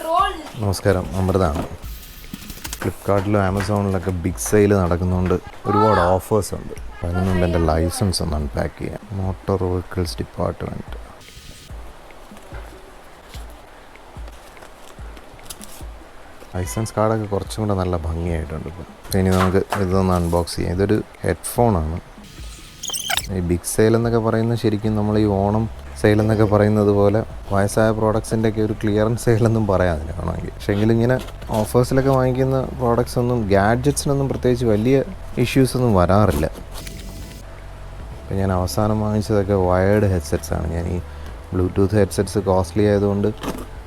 നമസ്കാരം, അമൃതാണ്. ഫ്ലിപ്കാർട്ടിലും ആമസോണിലൊക്കെ big sale നടക്കുന്നുണ്ട്. ഒരുപാട് ഓഫേഴ്സ് ഉണ്ട്. അതിന് മുമ്പ് എൻ്റെ ലൈസൻസ് ഒന്ന് അൺപാക്ക് ചെയ്യാം. Motor vehicles department. ലൈസൻസ് കാർഡൊക്കെ കുറച്ചും കൂടെ നല്ല ഭംഗിയായിട്ടുണ്ട്. ഇപ്പോൾ ഇനി നമുക്ക് ഇതൊന്ന് അൺബോക്സ് ചെയ്യാം. ഇതൊരു ഹെഡ്ഫോണാണ്. ഈ ബിഗ് സെയിൽ എന്നൊക്കെ പറയുന്നത് ശരിക്കും നമ്മൾ ഈ ഓണം സെയിൽ എന്നൊക്കെ പറയുന്നത് പോലെ വയസ്സായ പ്രോഡക്ട്സിൻ്റെ ഒക്കെ ഒരു ക്ലിയറൻസ് സെയിലൊന്നും പറയാം അതിന് വേണമെങ്കിൽ. പക്ഷേ എങ്കിലും ഇങ്ങനെ ഓഫേഴ്സിലൊക്കെ വാങ്ങിക്കുന്ന പ്രോഡക്ട്സ് ഒന്നും ഗാഡ്ജറ്റ്സിനൊന്നും പ്രത്യേകിച്ച് വലിയ ഇഷ്യൂസൊന്നും വരാറില്ല. ഇപ്പം ഞാൻ അവസാനം വാങ്ങിച്ചതൊക്കെ വയേർഡ് ഹെഡ്സെറ്റ്സാണ്. ഞാൻ ഈ ബ്ലൂടൂത്ത് ഹെഡ്സെറ്റ്സ് കോസ്റ്റ്ലി ആയതുകൊണ്ട്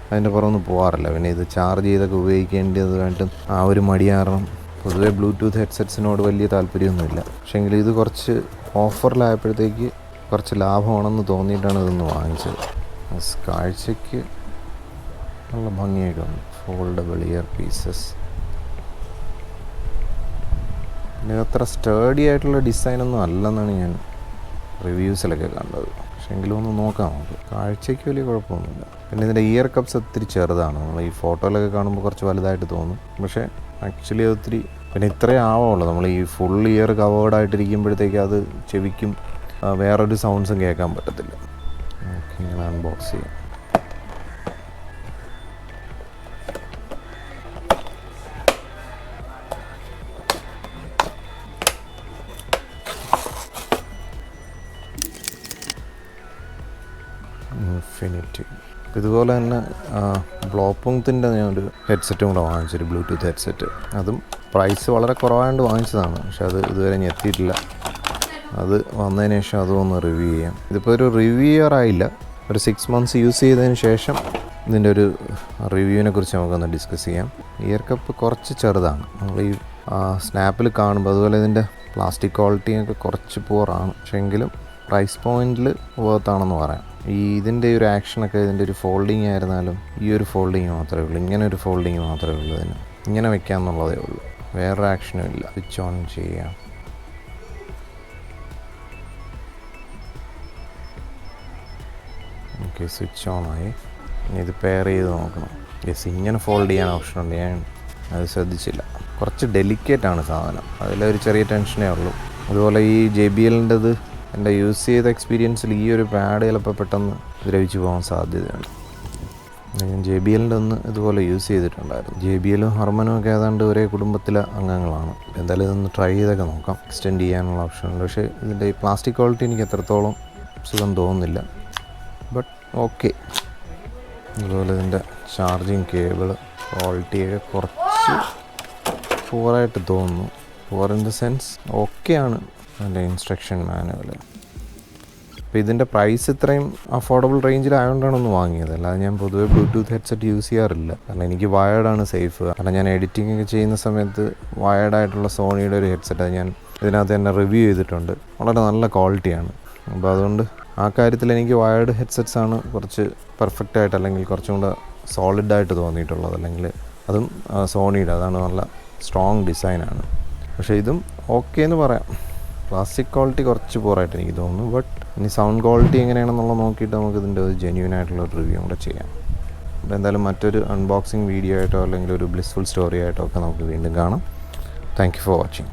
അതിൻ്റെ പുറമൊന്നും പോകാറില്ല. പിന്നെ ഇത് ചാർജ് ചെയ്തൊക്കെ ഉപയോഗിക്കേണ്ടതായിട്ടും ആ ഒരു മടി കാരണം പൊതുവേ ബ്ലൂടൂത്ത് ഹെഡ്സെറ്റ്സിനോട് വലിയ താല്പര്യമൊന്നുമില്ല. പക്ഷേ എങ്കിലും ഇത് കുറച്ച് ഓഫറിലായപ്പോഴത്തേക്ക് കുറച്ച് ലാഭമാണെന്ന് തോന്നിയിട്ടാണ് ഇതൊന്ന് വാങ്ങിച്ചത്. കാഴ്ചയ്ക്ക് നല്ല ഭംഗിയായിട്ട് വന്നു. Foldable year pieces. പിന്നെ അത്ര സ്റ്റേഡി ആയിട്ടുള്ള ഡിസൈനൊന്നും അല്ലെന്നാണ് ഞാൻ റിവ്യൂസിലൊക്കെ കണ്ടത്. പക്ഷേ എങ്കിലും ഒന്ന് നോക്കാം നമുക്ക്. കാഴ്ചയ്ക്ക് വലിയ കുഴപ്പമൊന്നുമില്ല. പിന്നെ ഇതിൻ്റെ ഇയർ കപ്സ് ഒത്തിരി ചെറുതാണ്. നമ്മൾ ഈ ഫോട്ടോയിലൊക്കെ കാണുമ്പോൾ കുറച്ച് വലുതായിട്ട് തോന്നും. പക്ഷേ ആക്ച്വലി ഒത്തിരി പിന്നെ ഇത്രയും ആവുള്ളൂ. നമ്മൾ ഈ ഫുൾ ഇയർ കവേർഡായിട്ടിരിക്കുമ്പോഴത്തേക്ക് അത് ചെവിക്കും വേറൊരു സൗണ്ട്സും കേൾക്കാൻ പറ്റത്തില്ല. ഓക്കെ, ഇങ്ങനെ അൺബോക്സ് ചെയ്യാം. ഇൻഫിനിറ്റി. ഇതുപോലെ തന്നെ ബ്ലോപ്പുംത്തിൻ്റെ ഞാനൊരു ഹെഡ്സെറ്റും കൂടെ വാങ്ങിച്ചൊരു ബ്ലൂടൂത്ത് ഹെഡ്സെറ്റ്. അതും പ്രൈസ് വളരെ കുറവായതുകൊണ്ട് വാങ്ങിച്ചതാണ്. പക്ഷെ അത് ഇതുവരെ ഞാൻ എത്തിയിട്ടില്ല. അത് വന്നതിന് ശേഷം അതും ഒന്ന് റിവ്യൂ ചെയ്യാം. ഇതിപ്പോൾ ഒരു റിവ്യൂയർ ആയില്ല. ഒരു 6 months യൂസ് ചെയ്തതിന് ശേഷം ഇതിൻ്റെ ഒരു റിവ്യൂവിനെ കുറിച്ച് നമുക്കൊന്ന് ഡിസ്കസ് ചെയ്യാം. ഇയർ കപ്പ് കുറച്ച് ചെറുതാണ്. നമ്മൾ ഈ സ്നാപ്പിൽ കാണുമ്പോൾ അതുപോലെ ഇതിൻ്റെ പ്ലാസ്റ്റിക് ക്വാളിറ്റിയൊക്കെ കുറച്ച് പൂറാണ്. പക്ഷേ എങ്കിലും പ്രൈസ് പോയിൻറ്റിൽ വർത്താണെന്ന് പറയാം. ഇതിൻ്റെ ഒരു ആക്ഷനൊക്കെ ഇതിൻ്റെ ഒരു ഫോൾഡിങ് ആയിരുന്നാലും ഈ ഒരു ഫോൾഡിങ് മാത്രമേ ഉള്ളൂ. ഇങ്ങനെ ഒരു ഫോൾഡിങ് മാത്രമേ ഉള്ളൂ. ഇതിന് ഇങ്ങനെ വെക്കാമെന്നുള്ളതേ ഉള്ളൂ. വേറൊരു ആക്ഷനും ഇല്ല. സ്വിച്ച് ഓൺ ചെയ്യാം. ഓക്കെ, സ്വിച്ച് ഓൺ ആയി. ഇനി ഇത് പെയർ ചെയ്ത് നോക്കണം. യെസ്, ഇങ്ങനെ ഫോൾഡ് ചെയ്യാൻ ഓപ്ഷനുണ്ട്. ഞാൻ അത് ശ്രദ്ധിച്ചില്ല. കുറച്ച് ഡെലിക്കേറ്റാണ് സാധനം. അതിലൊരു ചെറിയ ടെൻഷനേ ഉള്ളൂ. അതുപോലെ ഈ JBLൻ്റെത് എൻ്റെ യൂസ് ചെയ്ത എക്സ്പീരിയൻസിൽ ഈ ഒരു പാഡ് ചിലപ്പോൾ പെട്ടെന്ന് ദ്രവിച്ചു പോകാൻ സാധ്യതയുണ്ട്. ഞാൻ JBLൻ്റെ ഒന്ന് ഇതുപോലെ യൂസ് ചെയ്തിട്ടുണ്ടായിരുന്നു. JBLും ഹർമനും ഒക്കെ ഏതാണ്ട് ഒരേ കുടുംബത്തിലെ അംഗങ്ങളാണ്. എന്തായാലും ഇതൊന്ന് ട്രൈ ചെയ്തൊക്കെ നോക്കാം. എക്സ്റ്റെൻഡ് ചെയ്യാനുള്ള ഓപ്ഷനുണ്ട്. പക്ഷേ ഇതിൻ്റെ ഈ പ്ലാസ്റ്റിക് ക്വാളിറ്റി എനിക്ക് എത്രത്തോളം സുഖം തോന്നുന്നില്ല. But okay. അതുപോലെ ഇതിൻ്റെ ചാർജിങ് കേബിൾ ക്വാളിറ്റിയൊക്കെ കുറച്ച് പൂറായിട്ട് തോന്നുന്നു. പൂർ ഇൻ ദ സെൻസ് ഓക്കെയാണ് അതിൻ്റെ ഇൻസ്ട്രക്ഷൻ മാനുവൽ. അപ്പോൾ ഇതിൻ്റെ പ്രൈസ് ഇത്രയും അഫോർഡബിൾ റേഞ്ചിലായതുകൊണ്ടാണ് ഒന്ന് വാങ്ങിയത്. അല്ലാതെ ഞാൻ പൊതുവെ ബ്ലൂടൂത്ത് ഹെഡ്സെറ്റ് യൂസ് ചെയ്യാറില്ല. കാരണം എനിക്ക് വയേർഡാണ് സേഫ്. കാരണം ഞാൻ എഡിറ്റിംഗ് ഒക്കെ ചെയ്യുന്ന സമയത്ത് വയേർഡായിട്ടുള്ള സോണിയുടെ ഒരു ഹെഡ്സെറ്റ് അത് ഞാൻ ഇതിനകത്ത് തന്നെ റിവ്യൂ ചെയ്തിട്ടുണ്ട്. വളരെ നല്ല ക്വാളിറ്റിയാണ്. അപ്പോൾ അതുകൊണ്ട് ആ കാര്യത്തിൽ എനിക്ക് വയേർഡ് ഹെഡ്സെറ്റ്സാണ് കുറച്ച് പെർഫെക്റ്റായിട്ട് അല്ലെങ്കിൽ കുറച്ചും കൂടെ സോളിഡായിട്ട് തോന്നിയിട്ടുള്ളത്. അല്ലെങ്കിൽ അതും സോണിയുടെ അതാണ് നല്ല സ്ട്രോങ് ഡിസൈനാണ്. പക്ഷേ ഇതും ഓക്കെ എന്ന് പറയാം. പ്ലാസ്റ്റിക് ക്വാളിറ്റി കുറച്ച് പൂറായിട്ട് എനിക്ക് തോന്നുന്നു. ബട്ട് ഇനി സൗണ്ട് ക്വാളിറ്റി എങ്ങനെയാണെന്നുള്ളത് നോക്കിയിട്ട് നമുക്ക് ഇതിൻ്റെ ഒരു ജെന്യൂൻ ആയിട്ടുള്ള റിവ്യൂ കൂടെ ചെയ്യാം. അപ്പോൾ എന്തായാലും മറ്റൊരു അൺബോക്സിങ് വീഡിയോ ആയിട്ടോ അല്ലെങ്കിൽ ഒരു ബ്ലിസ്ഫുൾ സ്റ്റോറി ആയിട്ടോ ഒക്കെ നമുക്ക് വീണ്ടും കാണാം. Thank you for watching.